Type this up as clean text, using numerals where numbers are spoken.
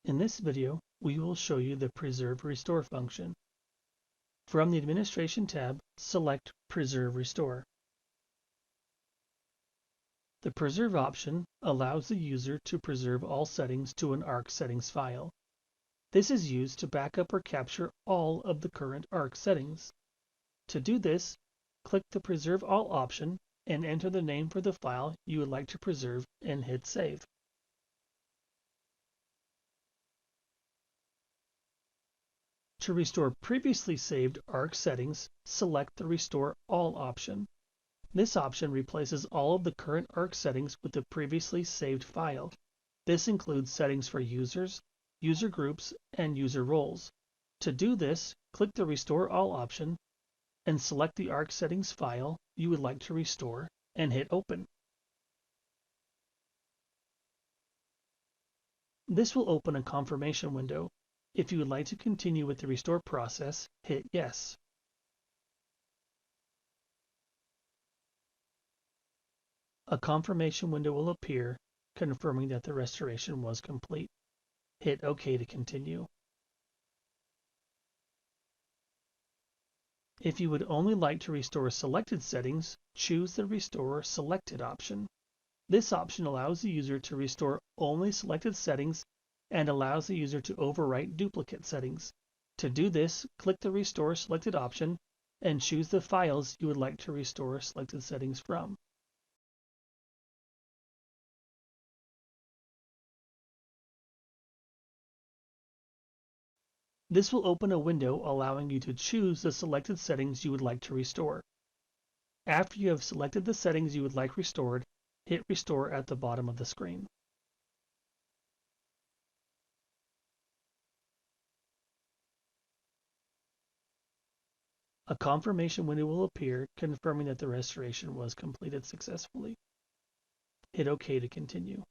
In this video, we will show you the Preserve Restore function. From the Administration tab, select Preserve Restore. The Preserve option allows the user to preserve all settings to an ARC settings file. This is used to backup or capture all of the current ARC settings. To do this, click the Preserve All option and enter the name for the file you would like to preserve and hit Save. To restore previously saved ARC settings, select the Restore All option. This option replaces all of the current ARC settings with the previously saved file. This includes settings for users, user groups, and user roles. To do this, click the Restore All option and select the ARC settings file you would like to restore and hit Open. This will open a confirmation window. If you would like to continue with the restore process, hit Yes. A confirmation window will appear, confirming that the restoration was complete. Hit OK to continue. If you would only like to restore selected settings, choose the Restore Selected option. This option allows the user to restore only selected settings and allows the user to overwrite duplicate settings. To do this, click the Restore Selected option and choose the files you would like to restore selected settings from. This will open a window allowing you to choose the selected settings you would like to restore. After you have selected the settings you would like restored, hit Restore at the bottom of the screen. A confirmation window will appear, confirming that the restoration was completed successfully. Hit OK to continue.